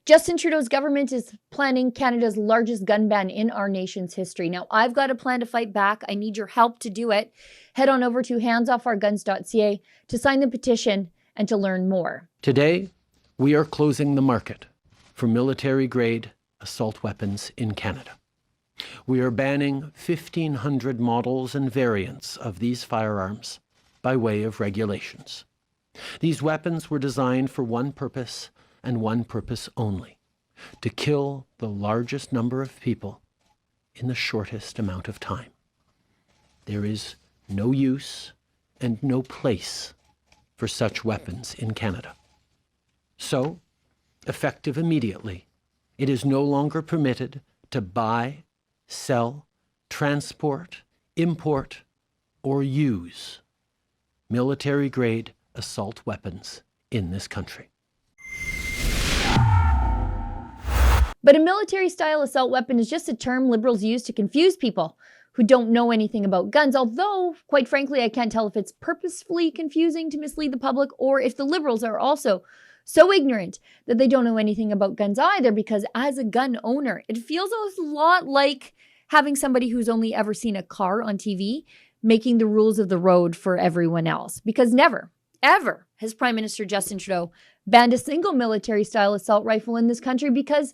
Justin Trudeau's government is planning Canada's largest gun ban in our nation's history. Now, I've got a plan to fight back. I need your help to do it. Head on over to handsoffourguns.ca to sign the petition and to learn more. Today, we are closing the market for military-grade assault weapons in Canada. We are banning 1,500 models and variants of these firearms by way of regulations. These weapons were designed for one purpose and one purpose only: to kill the largest number of people in the shortest amount of time. There is no use and no place for such weapons in Canada. So, effective immediately, it is no longer permitted to buy, sell, transport, import, or use military-grade assault weapons in this country. But a military-style assault weapon is just a term Liberals use to confuse people who don't know anything about guns, although, quite frankly, I can't tell if it's purposefully confusing to mislead the public or if the Liberals are also so ignorant that they don't know anything about guns either, because as a gun owner, it feels a lot like having somebody who's only ever seen a car on TV making the rules of the road for everyone else. Because never, ever has Prime Minister Justin Trudeau banned a single military-style assault rifle in this country, because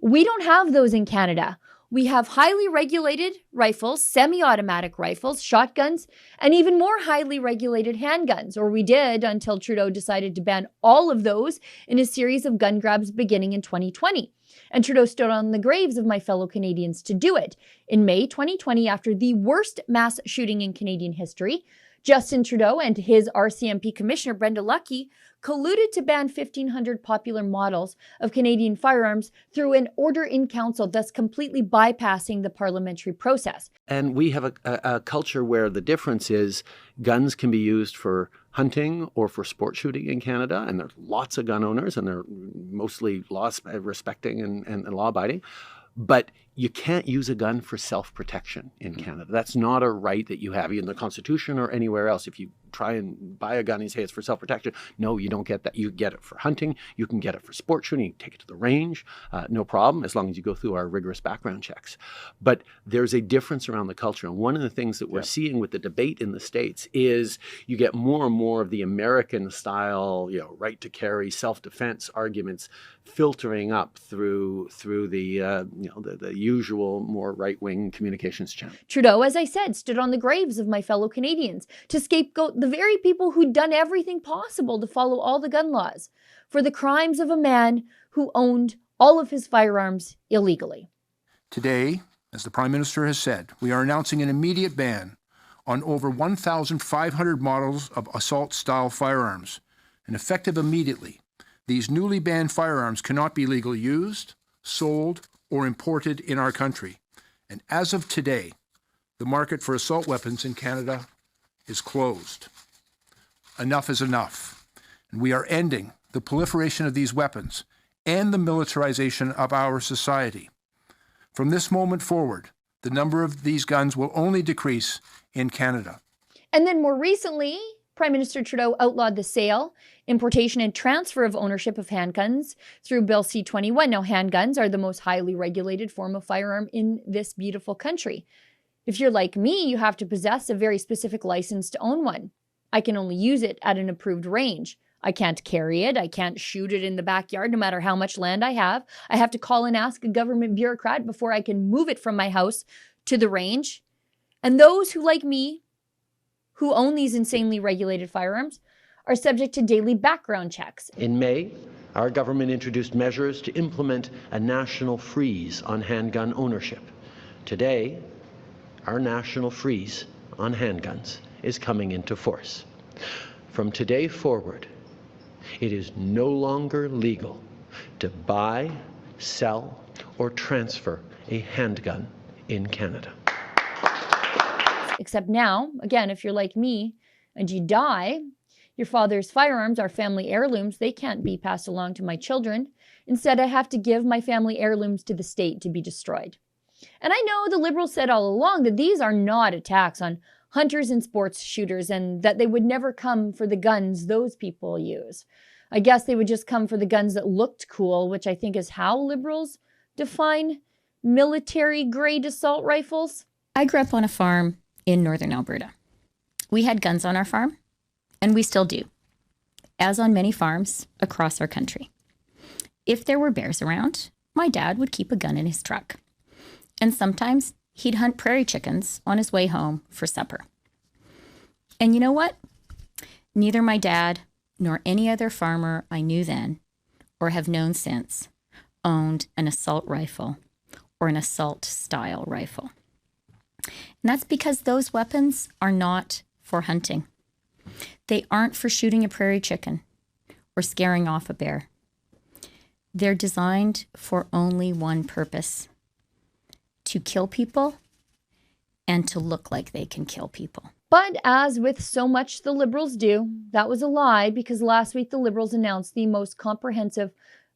we don't have those in Canada. We have highly regulated rifles, semi-automatic rifles, shotguns, and even more highly regulated handguns, or we did until Trudeau decided to ban all of those in a series of gun grabs beginning in 2020. And Trudeau stood on the graves of my fellow Canadians to do it. In May 2020, after the worst mass shooting in Canadian history, Justin Trudeau and his RCMP Commissioner Brenda Lucki colluded to ban 1,500 popular models of Canadian firearms through an order in council, thus completely bypassing the parliamentary process. And we have a culture where the difference is guns can be used for hunting or for sport shooting in Canada, and there's lots of gun owners, and they're mostly law-respecting and law-abiding. But you can't use a gun for self-protection in Canada. That's not a right that you have in the Constitution or anywhere else. If you try and buy a gun and say it's for self-protection, no, you don't get that. You get it for hunting. You can get it for sport shooting. You can take it to the range, no problem, as long as you go through our rigorous background checks. But there's a difference around the culture. And one of the things that we're seeing with the debate in the States is you get more and more of the American style, right to carry, self-defense arguments filtering up through the usual more right-wing communications channel. Trudeau, as I said, stood on the graves of my fellow Canadians to scapegoat the very people who'd done everything possible to follow all the gun laws for the crimes of a man who owned all of his firearms illegally. Today, as the Prime Minister has said, we are announcing an immediate ban on over 1,500 models of assault-style firearms, and effective immediately. These newly banned firearms cannot be legally used, sold, or imported in our country. And as of today, the market for assault weapons in Canada is closed. Enough is enough. And we are ending the proliferation of these weapons and the militarization of our society. From this moment forward, the number of these guns will only decrease in Canada. And then more recently, Prime Minister Trudeau outlawed the sale, importation, and transfer of ownership of handguns through Bill C-21. Now, handguns are the most highly regulated form of firearm in this beautiful country. If you're like me, you have to possess a very specific license to own one. I can only use it at an approved range. I can't carry it. I can't shoot it in the backyard, no matter how much land I have. I have to call and ask a government bureaucrat before I can move it from my house to the range. And those who, like me, who own these insanely regulated firearms, are subject to daily background checks. In May, our government introduced measures to implement a national freeze on handgun ownership. Today, our national freeze on handguns is coming into force. From today forward, it is no longer legal to buy, sell, or transfer a handgun in Canada. Except now, again, if you're like me and you die, your father's firearms are family heirlooms. They can't be passed along to my children. Instead, I have to give my family heirlooms to the state to be destroyed. And I know the Liberals said all along that these are not attacks on hunters and sports shooters and that they would never come for the guns those people use. I guess they would just come for the guns that looked cool, which I think is how Liberals define military-grade assault rifles. I grew up on a farm in northern Alberta. We had guns on our farm, and we still do, as on many farms across our country. If there were bears around, my dad would keep a gun in his truck. And sometimes he'd hunt prairie chickens on his way home for supper. And you know what? Neither my dad nor any other farmer I knew then or have known since owned an assault rifle or an assault-style rifle. And that's because those weapons are not for hunting. They aren't for shooting a prairie chicken or scaring off a bear. They're designed for only one purpose: to kill people and to look like they can kill people. But as with so much the Liberals do, that was a lie, because last week the Liberals announced the most comprehensive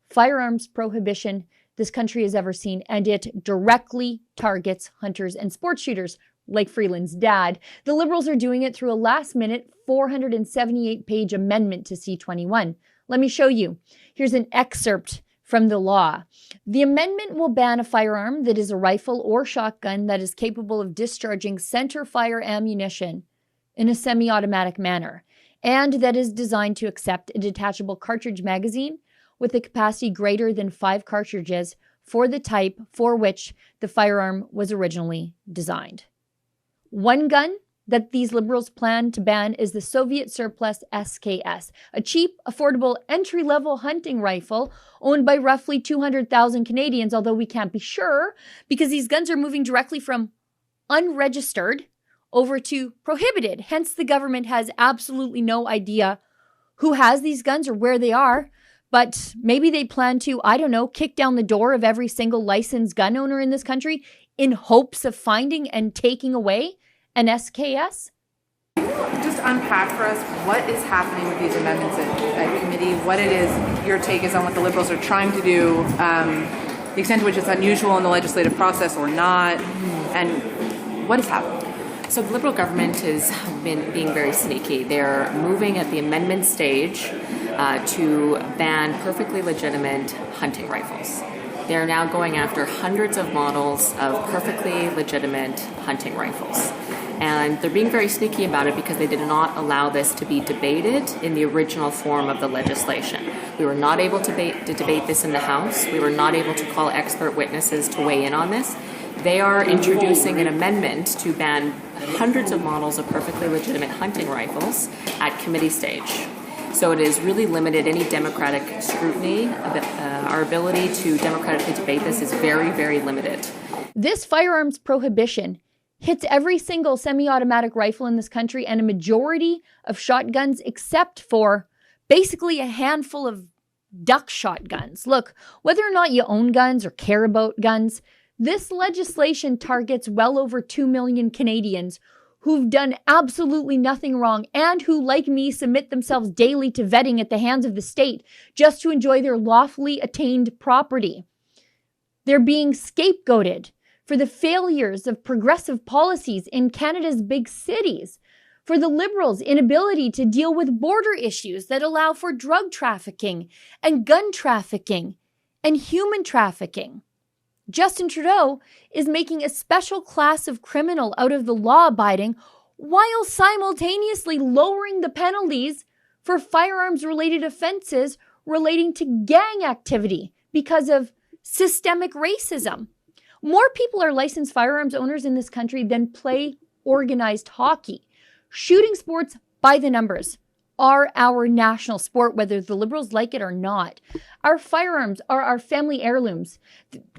firearms prohibition this country has ever seen, and it directly targets hunters and sports shooters, like Freeland's dad. The Liberals are doing it through a last-minute 478-page amendment to C-21. Let me show you. Here's an excerpt from the law. The amendment will ban a firearm that is a rifle or shotgun that is capable of discharging center fire ammunition in a semi-automatic manner, and that is designed to accept a detachable cartridge magazine with a capacity greater than 5 cartridges for the type for which the firearm was originally designed. One gun that these Liberals plan to ban is the Soviet surplus SKS, a cheap, affordable, entry-level hunting rifle owned by roughly 200,000 Canadians, although we can't be sure because these guns are moving directly from unregistered over to prohibited. Hence, the government has absolutely no idea who has these guns or where they are, but maybe they plan to, I don't know, kick down the door of every single licensed gun owner in this country in hopes of finding and taking away an SKS? Just unpack for us what is happening with these amendments at committee, what it is, your take is on what the Liberals are trying to do, the extent to which it's unusual in the legislative process or not, and what is happening. So the Liberal government has been being very sneaky. They're moving at the amendment stage to ban perfectly legitimate hunting rifles. They're now going after hundreds of models of perfectly legitimate hunting rifles. And they're being very sneaky about it because they did not allow this to be debated in the original form of the legislation. We were not able to debate this in the House. We were not able to call expert witnesses to weigh in on this. They are introducing an amendment to ban hundreds of models of perfectly legitimate hunting rifles at committee stage. So it has really limited any democratic scrutiny. Our ability to democratically debate this is very, very limited. This firearms prohibition hits every single semi-automatic rifle in this country and a majority of shotguns except for basically a handful of duck shotguns. Look, whether or not you own guns or care about guns, this legislation targets well over 2 million Canadians who've done absolutely nothing wrong and who, like me, submit themselves daily to vetting at the hands of the state just to enjoy their lawfully attained property. They're being scapegoated for the failures of progressive policies in Canada's big cities, for the Liberals' inability to deal with border issues that allow for drug trafficking and gun trafficking and human trafficking. Justin Trudeau is making a special class of criminal out of the law-abiding while simultaneously lowering the penalties for firearms-related offenses relating to gang activity because of systemic racism. More people are licensed firearms owners in this country than play organized hockey. Shooting sports by the numbers are our national sport, whether the Liberals like it or not. Our firearms are our family heirlooms.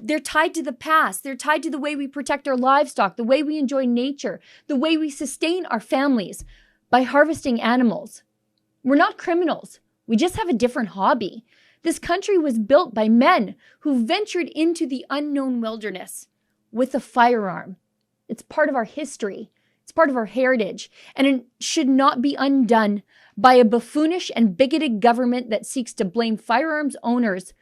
They're tied to the past. They're tied to the way we protect our livestock, the way we enjoy nature, the way we sustain our families by harvesting animals. We're not criminals. We just have a different hobby. This country was built by men who ventured into the unknown wilderness with a firearm. It's part of our history. It's part of our heritage, and it should not be undone by a buffoonish and bigoted government that seeks to blame firearms owners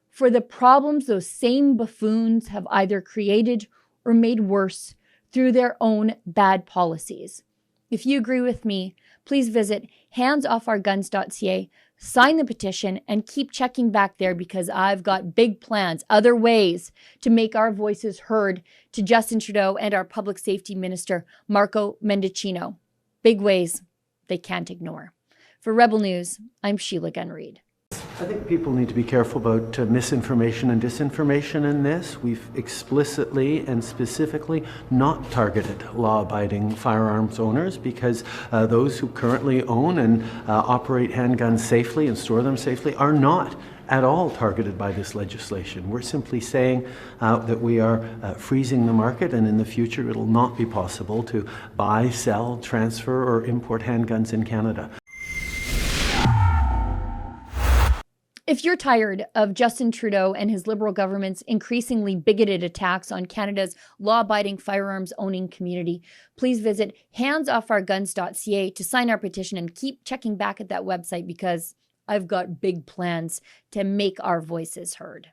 for the problems those same buffoons have either created or made worse through their own bad policies. If you agree with me, please visit handsoffourguns.ca, sign the petition, and keep checking back there because I've got big plans, other ways to make our voices heard to Justin Trudeau and our Public Safety Minister, Marco Mendicino. Big ways they can't ignore. For Rebel News, I'm Sheila Gunn-Reid. I think people need to be careful about misinformation and disinformation in this. We've explicitly and specifically not targeted law-abiding firearms owners because those who currently own and operate handguns safely and store them safely are not at all targeted by this legislation. We're simply saying that we are freezing the market, and in the future it'll not be possible to buy, sell, transfer, or import handguns in Canada. If you're tired of Justin Trudeau and his Liberal government's increasingly bigoted attacks on Canada's law-abiding firearms owning community, please visit handsoffourguns.ca to sign our petition and keep checking back at that website because I've got big plans to make our voices heard.